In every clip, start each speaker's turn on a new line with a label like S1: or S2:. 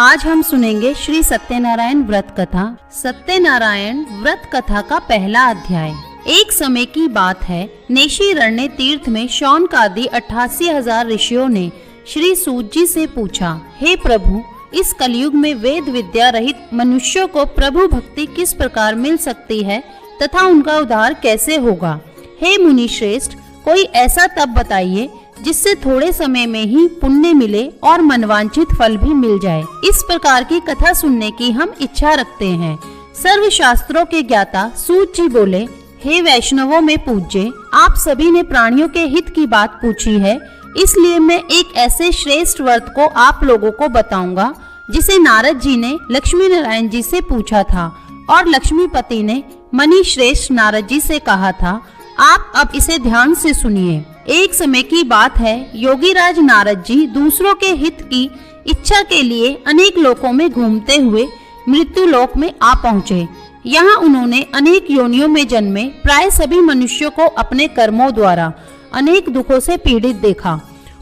S1: आज हम सुनेंगे श्री सत्यनारायण व्रत कथा। सत्यनारायण व्रत कथा का पहला अध्याय। एक समय की बात है, नेशीरण्य तीर्थ में शौनकादि 88,000 ऋषियों ने श्री सूत जी से पूछा, हे प्रभु, इस कलयुग में वेद विद्या रहित मनुष्यों को प्रभु भक्ति किस प्रकार मिल सकती है तथा उनका उद्धार कैसे होगा। हे मुनि श्रेष्ठ, कोई ऐसा तप बताइए जिससे थोड़े समय में ही पुण्य मिले और मनवांछित फल भी मिल जाए। इस प्रकार की कथा सुनने की हम इच्छा रखते हैं। सर्व शास्त्रों के ज्ञाता सूत जी बोले, हे वैष्णवों में पूज्य, आप सभी ने प्राणियों के हित की बात पूछी है, इसलिए मैं एक ऐसे श्रेष्ठ व्रत को आप लोगों को बताऊंगा जिसे नारद जी ने लक्ष्मी नारायण जी से पूछा था और लक्ष्मीपति ने मणि श्रेष्ठ नारद जी से कहा था। आप अब इसे ध्यान से सुनिए। एक समय की बात है, योगीराज नारद जी दूसरों के हित की इच्छा के लिए अनेक लोकों में घूमते हुए मृत्यु लोक में आ पहुँचे। यहाँ उन्होंने अनेक योनियों में जन्मे प्राय सभी मनुष्यों को अपने कर्मों द्वारा अनेक दुखों से पीड़ित देखा।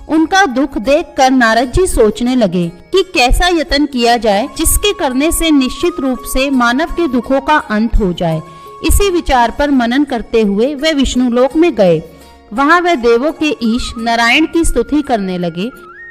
S1: उनका दुख देखकर नारद जी सोचने लगे कि कैसा यत्न किया जाए जिसके करने से निश्चित रूप से मानव के दुखों का अंत हो जाए। इसी विचार पर मनन करते हुए वे विष्णु लोक में गए। वहाँ वे देवों के ईश नारायण की स्तुति करने लगे,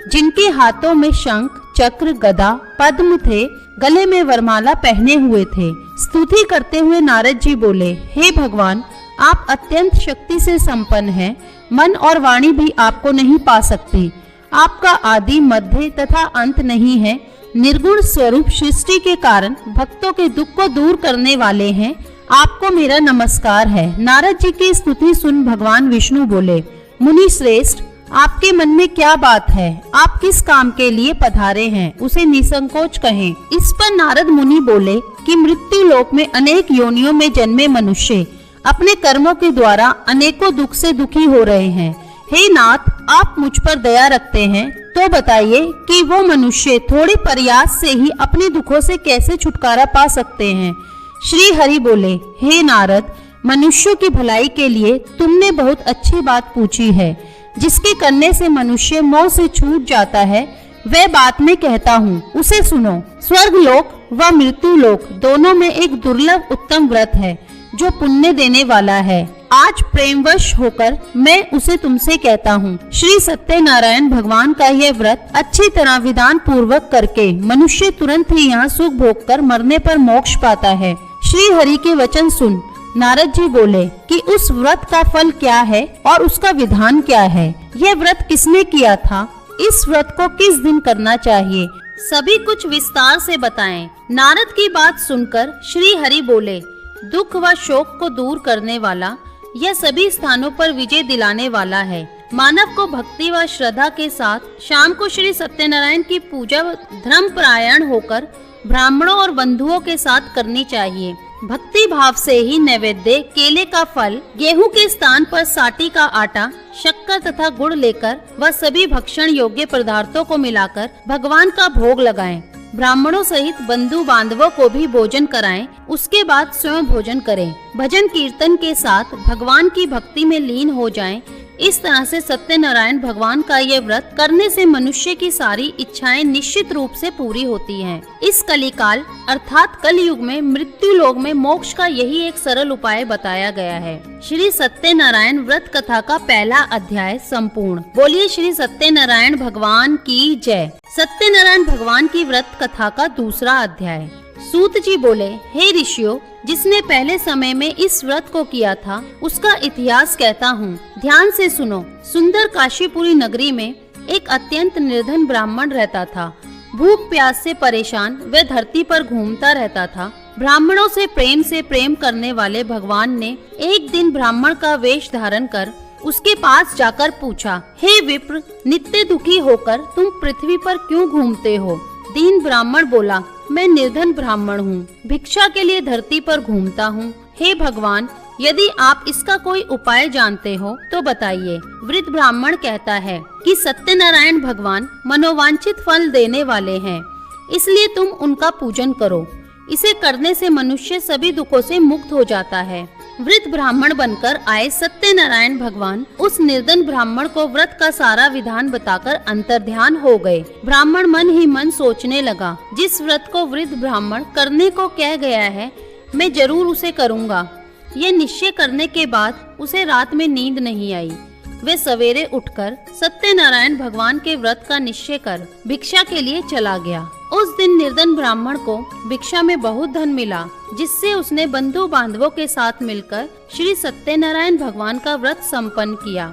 S1: जिनके हाथों में शंख, चक्र, गदा, पद्म थे, गले में वरमाला पहने हुए थे। स्तुति करते हुए नारद जी बोले, हे भगवान, आप अत्यंत शक्ति से संपन्न हैं, मन और वाणी भी आपको नहीं पा सकती। आपका आदि, मध्य तथा अंत नहीं है। निर्गुण स्वरूप सृष्टि के कारण भक्तों के दुख को दूर करने वाले हैं। आपको मेरा नमस्कार है। नारद जी की स्तुति सुन भगवान विष्णु बोले, मुनि श्रेष्ठ, आपके मन में क्या बात है? आप किस काम के लिए पधारे हैं, उसे निसंकोच कहें। इस पर नारद मुनि बोले कि मृत्यु लोक में अनेक योनियों में जन्मे मनुष्य अपने कर्मों के द्वारा अनेकों दुख से दुखी हो रहे हैं। हे नाथ, आप मुझ पर दया रखते हैं तो बताइए कि वो मनुष्य थोड़े प्रयास से ही अपने दुखों से कैसे छुटकारा पा सकते हैं। श्री हरि बोले, हे नारद, मनुष्यों की भलाई के लिए तुमने बहुत अच्छी बात पूछी है। जिसके करने से मनुष्य मोह से छूट जाता है, वह बात मैं कहता हूँ, उसे सुनो। स्वर्ग लोक व मृत्यु लोक दोनों में एक दुर्लभ उत्तम व्रत है जो पुण्य देने वाला है। आज प्रेमवश होकर मैं उसे तुमसे कहता हूँ। श्री सत्यनारायण भगवान का यह व्रत अच्छी तरह विधान पूर्वक करके मनुष्य तुरंत ही यहाँ सुख भोग कर मरने पर मोक्ष पाता है। श्री हरि के वचन सुन नारद जी बोले कि उस व्रत का फल क्या है और उसका विधान क्या है। यह व्रत किसने किया था? इस व्रत को किस दिन करना चाहिए? सभी कुछ विस्तार से बताएं। नारद की बात सुनकर श्री हरि बोले, दुख व शोक को दूर करने वाला, यह सभी स्थानों पर विजय दिलाने वाला है। मानव को भक्ति व श्रद्धा के साथ शाम को श्री सत्यनारायण की पूजा धर्म परायण होकर ब्राह्मणों और बंधुओं के साथ करनी चाहिए। भक्ति भाव से ही नैवेद्य, केले का फल, गेहूं के स्थान पर साटी का आटा, शक्कर तथा गुड़ लेकर वह सभी भक्षण योग्य पदार्थों को मिलाकर भगवान का भोग लगाएं। ब्राह्मणों सहित बंधु बांधवों को भी भोजन कराएं। उसके बाद स्वयं भोजन करें। भजन कीर्तन के साथ भगवान की भक्ति में लीन हो जाएं। इस तरह से सत्यनारायण भगवान का ये व्रत करने से मनुष्य की सारी इच्छाएं निश्चित रूप से पूरी होती हैं। इस कलिकाल अर्थात कलयुग में मृत्यु लोक में मोक्ष का यही एक सरल उपाय बताया गया है। श्री सत्यनारायण व्रत कथा का पहला अध्याय संपूर्ण। बोलिए श्री सत्यनारायण भगवान की जय। सत्यनारायण भगवान की व्रत कथा का दूसरा अध्याय। सूत जी बोले, हे ऋषियों, जिसने पहले समय में इस व्रत को किया था उसका इतिहास कहता हूँ, ध्यान से सुनो। सुंदर काशीपुरी नगरी में एक अत्यंत निर्धन ब्राह्मण रहता था। भूख प्यास से परेशान वह धरती पर घूमता रहता था। ब्राह्मणों से प्रेम करने वाले भगवान ने एक दिन ब्राह्मण का वेश धारण कर उसके पास जाकर पूछा, हे विप्र, नित्य दुखी होकर तुम पृथ्वी पर क्यों घूमते हो? दीन ब्राह्मण बोला, मैं निर्धन ब्राह्मण हूँ, भिक्षा के लिए धरती पर घूमता हूँ। हे भगवान, यदि आप इसका कोई उपाय जानते हो तो बताइए। वृद्ध ब्राह्मण कहता है कि सत्यनारायण भगवान मनोवांछित फल देने वाले हैं, इसलिए तुम उनका पूजन करो। इसे करने से मनुष्य सभी दुखों से मुक्त हो जाता है। वृद्ध ब्राह्मण बनकर आए सत्यनारायण भगवान उस निर्धन ब्राह्मण को व्रत का सारा विधान बताकर अंतर्ध्यान हो गए। ब्राह्मण मन ही मन सोचने लगा, जिस व्रत को वृद्ध ब्राह्मण करने को कह गया है मैं जरूर उसे करूँगा। ये निश्चय करने के बाद उसे रात में नींद नहीं आई। वे सवेरे उठकर सत्यनारायण भगवान के व्रत का निश्चय कर भिक्षा के लिए चला गया। उस दिन निर्धन ब्राह्मण को भिक्षा में बहुत धन मिला, जिससे उसने बंधु बांधवों के साथ मिलकर श्री सत्यनारायण भगवान का व्रत संपन्न किया।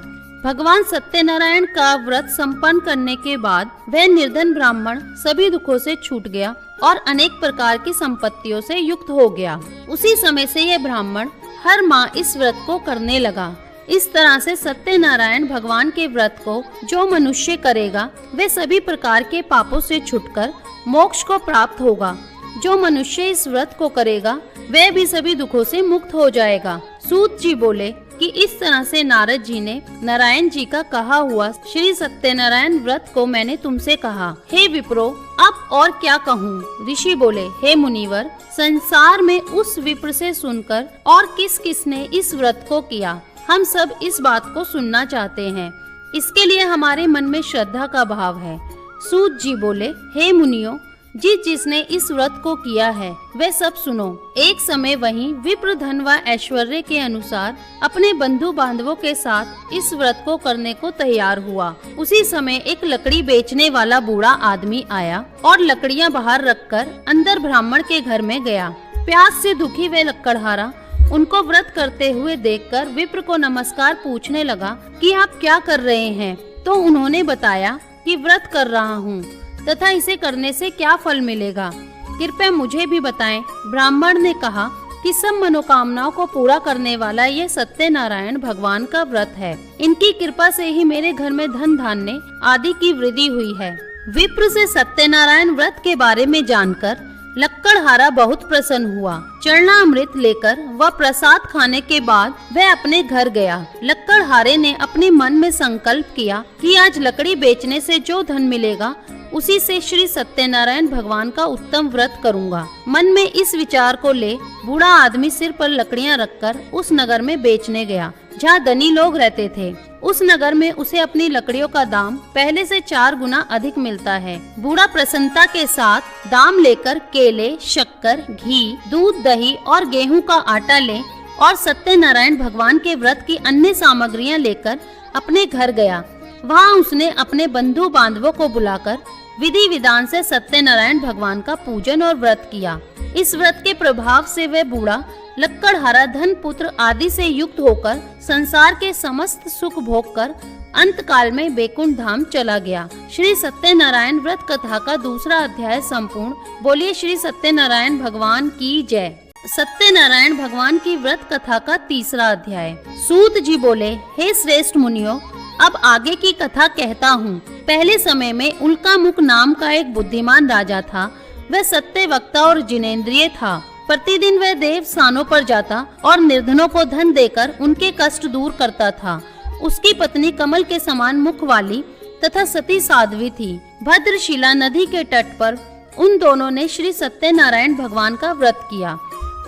S1: भगवान सत्यनारायण का व्रत संपन्न करने के बाद वह निर्धन ब्राह्मण सभी दुखों से छूट गया और अनेक प्रकार की संपत्तियों से युक्त हो गया। उसी समय से यह ब्राह्मण हर माह इस व्रत को करने लगा। इस तरह से सत्यनारायण भगवान के व्रत को जो मनुष्य करेगा वे सभी प्रकार के पापों से छुटकर मोक्ष को प्राप्त होगा। जो मनुष्य इस व्रत को करेगा वह भी सभी दुखों से मुक्त हो जाएगा। सूत जी बोले कि इस तरह से नारद जी ने नारायण जी का कहा हुआ श्री सत्यनारायण व्रत को मैंने तुमसे कहा। हे विप्रो, अब और क्या कहूँ? ऋषि बोले, हे मुनिवर, संसार में उस विप्र से सुनकर और किस किस ने इस व्रत को किया, हम सब इस बात को सुनना चाहते हैं। इसके लिए हमारे मन में श्रद्धा का भाव है। सूत जी बोले, हे मुनियों, जिसने इस व्रत को किया है वे सब सुनो। एक समय वहीं विप्र धन व ऐश्वर्य के अनुसार अपने बंधु बांधवों के साथ इस व्रत को करने को तैयार हुआ। उसी समय एक लकड़ी बेचने वाला बूढ़ा आदमी आया और लकड़ियां बाहर रखकर अंदर ब्राह्मण के घर में गया। प्यास से दुखी वे लकड़हारा उनको व्रत करते हुए देखकर विप्र को नमस्कार पूछने लगा कि आप क्या कर रहे हैं। तो उन्होंने बताया कि व्रत कर रहा हूँ तथा इसे करने से क्या फल मिलेगा, कृपया मुझे भी बताएं। ब्राह्मण ने कहा कि सब मनोकामनाओं को पूरा करने वाला ये सत्यनारायण भगवान का व्रत है। इनकी कृपा से ही मेरे घर में धन धान्य आदि की वृद्धि हुई है। विप्र से सत्यनारायण व्रत के बारे में जानकर लक्कड़हारा बहुत प्रसन्न हुआ। चरणामृत लेकर वह प्रसाद खाने के बाद वह अपने घर गया। लक्कड़हारे ने अपने मन में संकल्प किया कि आज लकड़ी बेचने से जो धन मिलेगा उसी से श्री सत्यनारायण भगवान का उत्तम व्रत करूंगा। मन में इस विचार को ले बूढ़ा आदमी सिर पर लकड़ियां रखकर उस नगर में बेचने गया जहाँ धनी लोग रहते थे। उस नगर में उसे अपनी लकड़ियों का दाम पहले से 4 गुना अधिक मिलता है। बूढ़ा प्रसन्नता के साथ दाम लेकर केले, शक्कर, घी, दूध, दही और गेहूं का आटा ले और सत्यनारायण भगवान के व्रत की अन्य सामग्रियां लेकर अपने घर गया। वहां उसने अपने बंधु बांधवों को बुलाकर विधि विधान से सत्यनारायण भगवान का पूजन और व्रत किया। इस व्रत के प्रभाव से वह बूढ़ा लक्कड़हारा धन पुत्र आदि से युक्त होकर संसार के समस्त सुख भोग कर अंत काल में बैकुंठ धाम चला गया। श्री सत्यनारायण व्रत कथा का दूसरा अध्याय संपूर्ण। बोलिए श्री सत्यनारायण भगवान की जय। सत्यनारायण भगवान की व्रत कथा का तीसरा अध्याय। सूत जी बोले, हे श्रेष्ठ मुनियों, अब आगे की कथा कहता हूँ। पहले समय में उल्कामुख नाम का एक बुद्धिमान राजा था। वह सत्य वक्ता और जिनेंद्रिय था। प्रतिदिन वह देव स्थानों पर जाता और निर्धनों को धन देकर उनके कष्ट दूर करता था। उसकी पत्नी कमल के समान मुख वाली तथा सती साध्वी थी। भद्रशिला नदी के तट पर उन दोनों ने श्री सत्यनारायण भगवान का व्रत किया।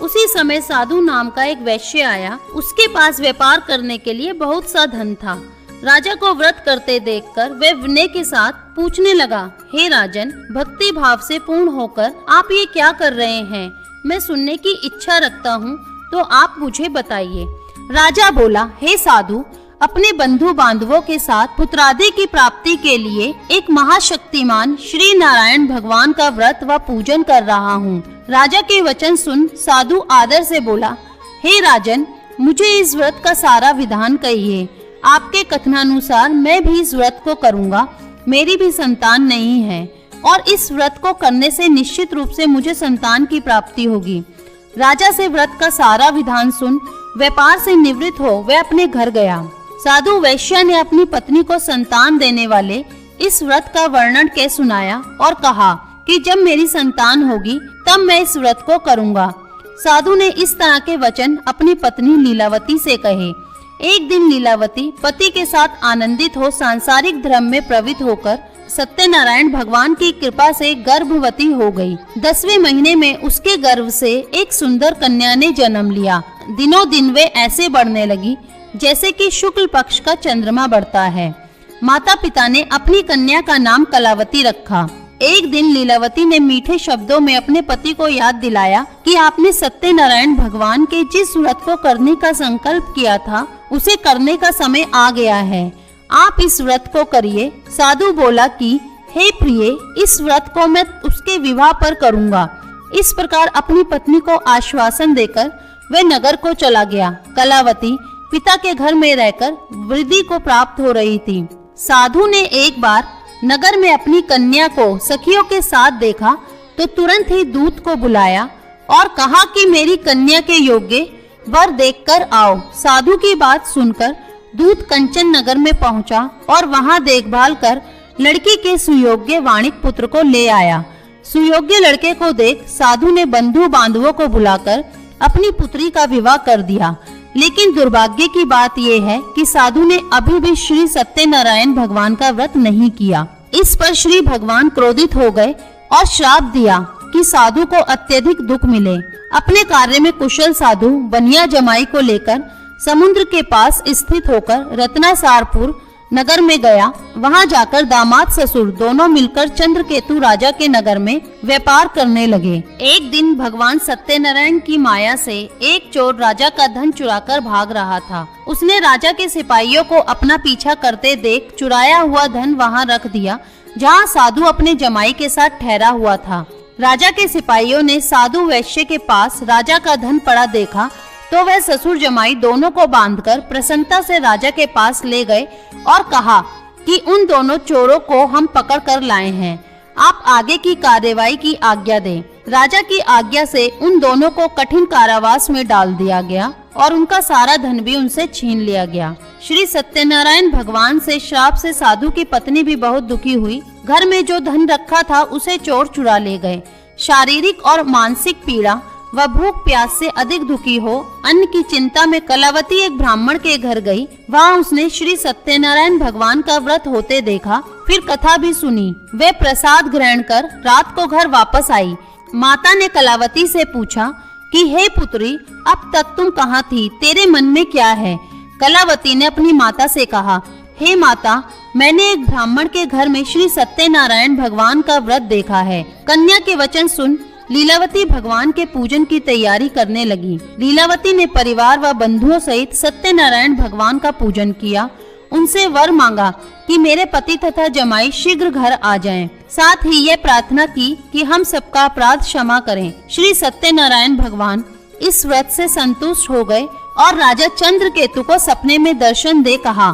S1: उसी समय साधु नाम का एक वैश्य आया। उसके पास व्यापार करने के लिए बहुत सा धन था। राजा को व्रत करते देखकर वह विनय के साथ पूछने लगा, हे राजन, भक्ति भाव से पूर्ण होकर आप ये क्या कर रहे हैं? मैं सुनने की इच्छा रखता हूँ, तो आप मुझे बताइए। राजा बोला, हे साधु, अपने बंधु बांधवों के साथ पुत्रादि की प्राप्ति के लिए एक महाशक्तिमान श्री नारायण भगवान का व्रत व पूजन कर रहा हूँ। राजा के वचन सुन साधु आदर से बोला, हे राजन, मुझे इस व्रत का सारा विधान कहिए। आपके कथनानुसार मैं भी इस व्रत को करूँगा। मेरी भी संतान नहीं है और इस व्रत को करने से निश्चित रूप से मुझे संतान की प्राप्ति होगी। राजा से व्रत का सारा विधान सुन व्यापार से निवृत्त हो वह अपने घर गया। साधु वैश्य ने अपनी पत्नी को संतान देने वाले इस व्रत का वर्णन कह सुनाया और कहा कि जब मेरी संतान होगी तब मैं इस व्रत को करूँगा। साधु ने इस तरह के वचन अपनी पत्नी लीलावती से कहे। एक दिन लीलावती पति के साथ आनंदित हो सांसारिक धर्म में प्रवृत्त होकर सत्यनारायण भगवान की कृपा से गर्भवती हो गई। 10वें महीने में उसके गर्भ से एक सुंदर कन्या ने जन्म लिया। दिनों दिन वे ऐसे बढ़ने लगी जैसे कि शुक्ल पक्ष का चंद्रमा बढ़ता है। माता पिता ने अपनी कन्या का नाम कलावती रखा। एक दिन लीलावती ने मीठे शब्दों में अपने पति को याद दिलाया कि आपने सत्यनारायण भगवान के जिस व्रत को करने का संकल्प किया था उसे करने का समय आ गया है। आप इस व्रत को करिए। साधु बोला कि हे प्रिय, इस व्रत को मैं उसके विवाह पर करूंगा। इस प्रकार अपनी पत्नी को आश्वासन देकर वह नगर को चला गया। कलावती पिता के घर में रहकर वृद्धि को प्राप्त हो रही थी। साधु ने एक बार नगर में अपनी कन्या को सखियों के साथ देखा तो तुरंत ही दूत को बुलाया और कहा कि मेरी कन्या के योग्य वर देखकर आओ। साधु की बात सुनकर दूत कंचन नगर में पहुंचा और वहां देखभाल कर लड़की के सुयोग्य वाणिक पुत्र को ले आया। सुयोग्य लड़के को देख साधु ने बंधु बांधवों को बुलाकर अपनी पुत्री का विवाह कर दिया। लेकिन दुर्भाग्य की बात यह है कि साधु ने अभी भी श्री सत्यनारायण भगवान का व्रत नहीं किया। इस पर श्री भगवान क्रोधित हो गए और श्राप दिया कि साधु को अत्यधिक दुख मिले। अपने कार्य में कुशल साधु बनिया जमाई को लेकर समुद्र के पास स्थित होकर रत्नासारपुर नगर में गया। वहां जाकर दामाद ससुर दोनों मिलकर चंद्रकेतु राजा के नगर में व्यापार करने लगे। एक दिन भगवान सत्यनारायण की माया से एक चोर राजा का धन चुराकर भाग रहा था। उसने राजा के सिपाहियों को अपना पीछा करते देख चुराया हुआ धन वहां रख दिया जहां साधु अपने जमाई के साथ ठहरा हुआ था। राजा के सिपाहियों ने साधु वैश्य के पास राजा का धन पड़ा देखा तो वह ससुर जमाई दोनों को बांधकर प्रसन्नता से राजा के पास ले गए और कहा कि उन दोनों चोरों को हम पकड़ कर लाए हैं, आप आगे की कार्यवाही की आज्ञा दें। राजा की आज्ञा से उन दोनों को कठिन कारावास में डाल दिया गया और उनका सारा धन भी उनसे छीन लिया गया। श्री सत्यनारायण भगवान से श्राप से साधु की पत्नी भी बहुत दुखी हुई। घर में जो धन रखा था उसे चोर चुरा ले गए। शारीरिक और मानसिक पीड़ा वह भूख प्यास से अधिक दुखी हो अन्न की चिंता में कलावती एक ब्राह्मण के घर गई। वहां उसने श्री सत्यनारायण भगवान का व्रत होते देखा, फिर कथा भी सुनी। वे प्रसाद ग्रहण कर रात को घर वापस आई। माता ने कलावती से पूछा कि हे पुत्री, अब तक तुम कहाँ थी, तेरे मन में क्या है? कलावती ने अपनी माता से कहा, हे माता, मैंने एक ब्राह्मण के घर में श्री सत्यनारायण भगवान का व्रत देखा है। कन्या के वचन सुन लीलावती भगवान के पूजन की तैयारी करने लगी। लीलावती ने परिवार व बंधुओं सहित सत्यनारायण भगवान का पूजन किया। उनसे वर मांगा कि मेरे पति तथा जमाई शीघ्र घर आ जाएं। साथ ही ये प्रार्थना की कि हम सबका अपराध क्षमा करें। श्री सत्यनारायण भगवान इस व्रत से संतुष्ट हो गए और राजा चंद्रकेतु को सपने में दर्शन दे कहा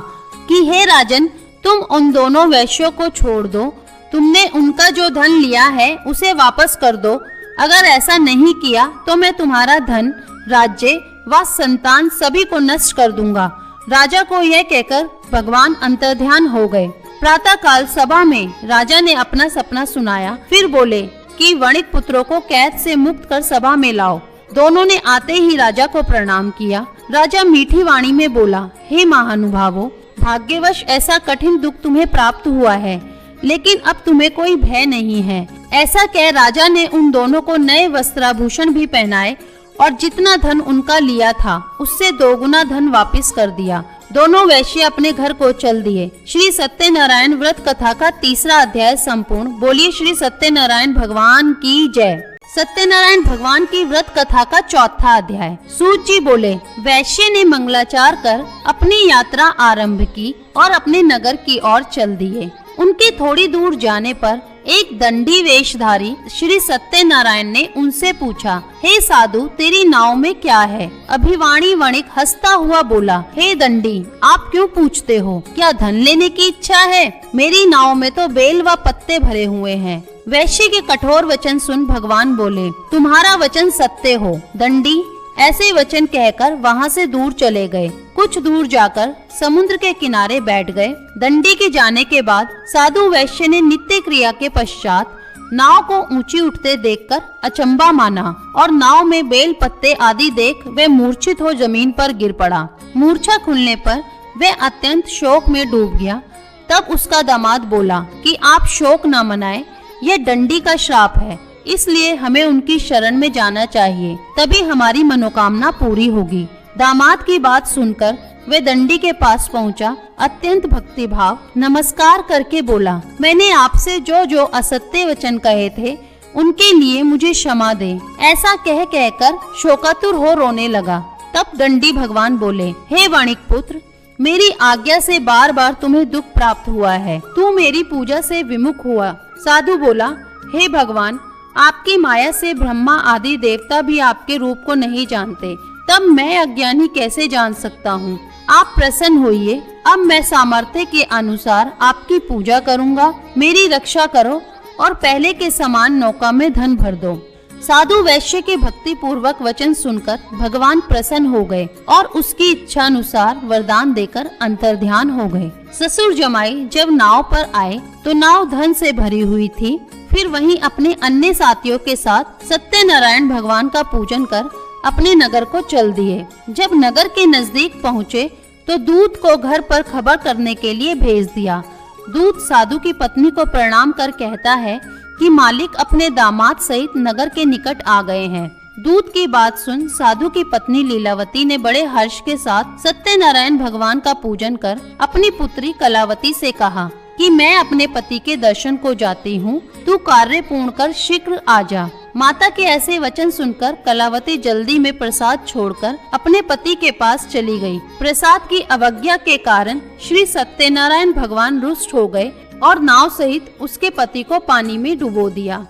S1: कि हे राजन, तुम उन दोनों वैश्यों को छोड़ दो। तुमने उनका जो धन लिया है उसे वापस कर दो। अगर ऐसा नहीं किया तो मैं तुम्हारा धन, राज्य व संतान सभी को नष्ट कर दूंगा। राजा को यह कहकर भगवान अंतर्ध्यान हो गए। प्रातः काल सभा में राजा ने अपना सपना सुनाया। फिर बोले कि वणिक पुत्रों को कैद से मुक्त कर सभा में लाओ। दोनों ने आते ही राजा को प्रणाम किया। राजा मीठी वाणी में बोला, हे महानुभावों, भाग्यवश ऐसा कठिन दुख तुम्हें प्राप्त हुआ है, लेकिन अब तुम्हें कोई भय नहीं है। ऐसा कह राजा ने उन दोनों को नए वस्त्राभूषण भी पहनाए और जितना धन उनका लिया था उससे दोगुना धन वापस कर दिया। दोनों वैश्य अपने घर को चल दिए। श्री सत्यनारायण व्रत कथा का 3रा अध्याय संपूर्ण। बोलिए श्री सत्यनारायण भगवान की जय। सत्यनारायण भगवान की व्रत कथा का 4था अध्याय। सूत जी बोले, वैश्य ने मंगलाचार कर अपनी यात्रा आरंभ की और अपने नगर की ओर चल दिए। उनके थोड़ी दूर जाने पर एक दंडी वेशधारी श्री सत्यनारायण ने उनसे पूछा, हे साधु, तेरी नाव में क्या है? अभिवाणी वणिक हंसता हुआ बोला, हे दंडी, आप क्यों पूछते हो? क्या धन लेने की इच्छा है? मेरी नाव में तो बेल व पत्ते भरे हुए हैं। वैश्य के कठोर वचन सुन भगवान बोले, तुम्हारा वचन सत्य हो दंडी। ऐसे वचन कहकर वहां से दूर चले गए। कुछ दूर जाकर समुद्र के किनारे बैठ गए। दंडी के जाने के बाद साधु वैश्य ने नित्य क्रिया के पश्चात नाव को ऊंची उठते देखकर अचंबा माना और नाव में बेल पत्ते आदि देख वे मूर्छित हो जमीन पर गिर पड़ा। मूर्छा खुलने पर वे अत्यंत शोक में डूब गया। तब उसका दामाद बोला कि आप शोक न मनाएं, यह दंडी का श्राप है, इसलिए हमें उनकी शरण में जाना चाहिए, तभी हमारी मनोकामना पूरी होगी। दामाद की बात सुनकर वे दंडी के पास पहुंचा, अत्यंत भक्तिभाव नमस्कार करके बोला, मैंने आपसे जो जो असत्य वचन कहे थे उनके लिए मुझे क्षमा दे। ऐसा कह कहकर शोकातुर हो रोने लगा। तब दंडी भगवान बोले, हे वाणिक पुत्र, मेरी आज्ञा से बार बार तुम्हें दुख प्राप्त हुआ है, तू मेरी पूजा से विमुख हुआ। साधु बोला, हे भगवान, आपकी माया से ब्रह्मा आदि देवता भी आपके रूप को नहीं जानते, तब मैं अज्ञानी कैसे जान सकता हूँ। आप प्रसन्न होइए, अब मैं सामर्थ्य के अनुसार आपकी पूजा करूँगा, मेरी रक्षा करो और पहले के समान नौका में धन भर दो। साधु वैश्य के भक्ति पूर्वक वचन सुनकर भगवान प्रसन्न हो गए और उसकी इच्छा अनुसार वरदान देकर अंतर्ध्यान हो गए। ससुर जमाई जब नाव पर आए तो नाव धन से भरी हुई थी। फिर वहीं अपने अन्य साथियों के साथ सत्यनारायण भगवान का पूजन कर अपने नगर को चल दिए। जब नगर के नजदीक पहुँचे तो दूत को घर पर खबर करने के लिए भेज दिया। दूत साधु की पत्नी को प्रणाम कर कहता है कि मालिक अपने दामाद सहित नगर के निकट आ गए हैं। दूत की बात सुन साधु की पत्नी लीलावती ने बड़े हर्ष के साथ सत्यनारायण भगवान का पूजन कर अपनी पुत्री कलावती से कहा कि मैं अपने पति के दर्शन को जाती हूँ, तू कार्य पूर्ण कर शीघ्र आ जा। माता के ऐसे वचन सुनकर कलावती जल्दी में प्रसाद छोड़कर अपने पति के पास चली गई। प्रसाद की अवज्ञा के कारण श्री सत्यनारायण भगवान रुष्ट हो गए और नाव सहित उसके पति को पानी में डुबो दिया।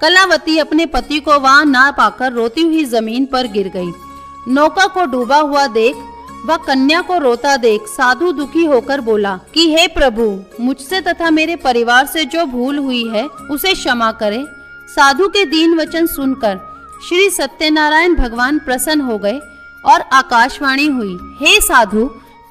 S1: कलावती अपने पति को वहां ना पाकर रोती हुई जमीन पर गिर गई। नौका को डूबा हुआ देख वह कन्या को रोता देख साधु दुखी होकर बोला कि हे प्रभु, मुझसे तथा मेरे परिवार से जो भूल हुई है उसे क्षमा करे। साधु के दीन वचन सुनकर श्री सत्यनारायण भगवान प्रसन्न हो गए और आकाशवाणी हुई, हे साधु,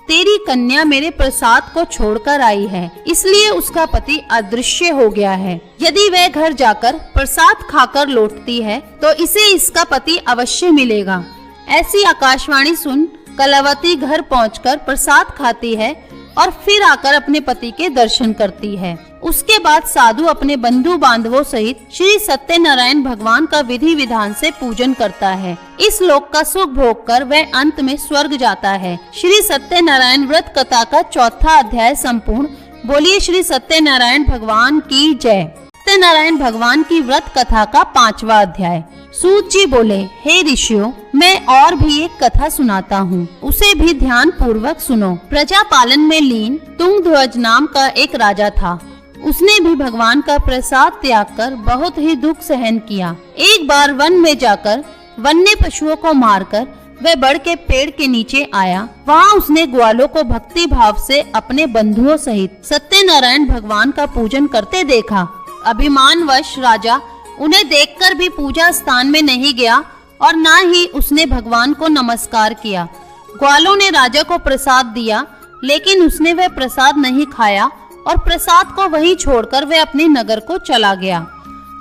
S1: तेरी कन्या मेरे प्रसाद को छोड़कर आई है, इसलिए उसका पति अदृश्य हो गया है। यदि वह घर जाकर प्रसाद खाकर लौटती है तो इसे इसका पति अवश्य मिलेगा। ऐसी आकाशवाणी सुन कलावती घर पहुंचकर प्रसाद खाती है और फिर आकर अपने पति के दर्शन करती है। उसके बाद साधु अपने बंधु बांधवों सहित श्री सत्यनारायण भगवान का विधि विधान से पूजन करता है। इस लोक का सुख भोग कर वह अंत में स्वर्ग जाता है। श्री सत्यनारायण व्रत कथा का चौथा अध्याय संपूर्ण। बोलिए श्री सत्यनारायण भगवान की जय। सत्यनारायण भगवान की व्रत कथा का 5वां अध्याय। सूत जी बोले, हे ऋषियों, मैं और भी एक कथा सुनाता हूँ, उसे भी ध्यान पूर्वक सुनो। प्रजा पालन में लीन तुंगध्वज नाम का एक राजा था। उसने भी भगवान का प्रसाद त्याग कर बहुत ही दुख सहन किया। एक बार वन में जाकर वन्य पशुओं को मारकर वह बड़ के पेड़ के नीचे आया। वहाँ उसने ग्वालों को भक्ति भाव से अपने बंधुओं सहित सत्यनारायण भगवान का पूजन करते देखा। अभिमानवश राजा उन्हें देखकर भी पूजा स्थान में नहीं गया और न ही उसने भगवान को नमस्कार किया। ग्वालों ने राजा को प्रसाद दिया, लेकिन उसने वह प्रसाद नहीं खाया और प्रसाद को वहीं छोड़कर वह अपने नगर को चला गया।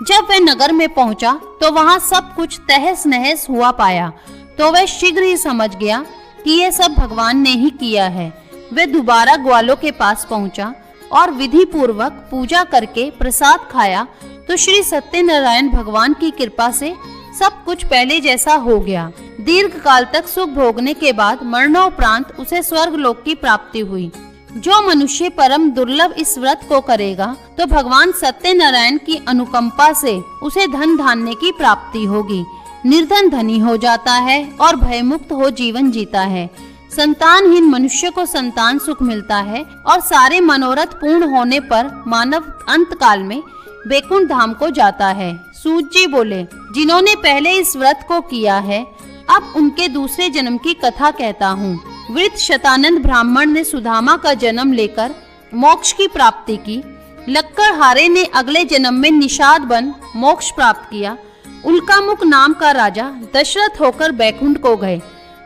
S1: जब वह नगर में पहुंचा तो वहां सब कुछ तहस नहस हुआ पाया, तो वह शीघ्र ही समझ गया कि यह सब भगवान ने ही किया है। वह दोबारा ग्वालों के पास पहुंचा और विधि पूर्वक पूजा करके प्रसाद खाया तो श्री सत्यनारायण भगवान की कृपा से सब कुछ पहले जैसा हो गया। दीर्घ काल तक सुख भोगने के बाद मरणोपरांत उसे स्वर्ग लोक की प्राप्ति हुई। जो मनुष्य परम दुर्लभ इस व्रत को करेगा तो भगवान सत्यनारायण की अनुकंपा से उसे धन धान्य की प्राप्ति होगी। निर्धन धनी हो जाता है और भयमुक्त हो जीवन जीता है। संतानहीन मनुष्य को संतान सुख मिलता है और सारे मनोरथ पूर्ण होने पर मानव अंत काल में बैकुंठ धाम को जाता है। सूत जी बोले, जिन्होंने पहले इस व्रत को किया है अब उनके दूसरे जन्म की कथा कहता हूँ। वृद्ध शतानंद ब्राह्मण ने सुदामा का जन्म लेकर मोक्ष की प्राप्ति की। लक्कड़हारे ने अगले जन्म में निषाद बन मोक्ष प्राप्त किया। उल्कामुख नाम का राजा दशरथ होकर बैकुंठ को गए।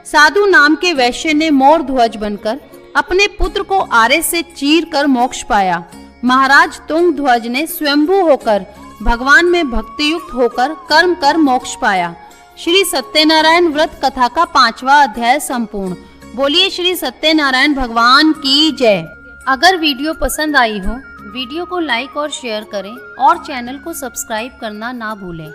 S1: साधु नाम के वैश्य ने मोर ध्वज बनकर अपने पुत्र को आरे से चीर कर मोक्ष पाया। महाराज तुंगध्वज ने स्वयंभू होकर भगवान में भक्ति युक्त होकर कर्म कर मोक्ष पाया। श्री सत्यनारायण व्रत कथा का 5वां अध्याय संपूर्ण। बोलिए श्री सत्यनारायण भगवान की जय। अगर वीडियो पसंद आई हो, वीडियो को लाइक और शेयर करें और चैनल को सब्सक्राइब करना ना भूलें।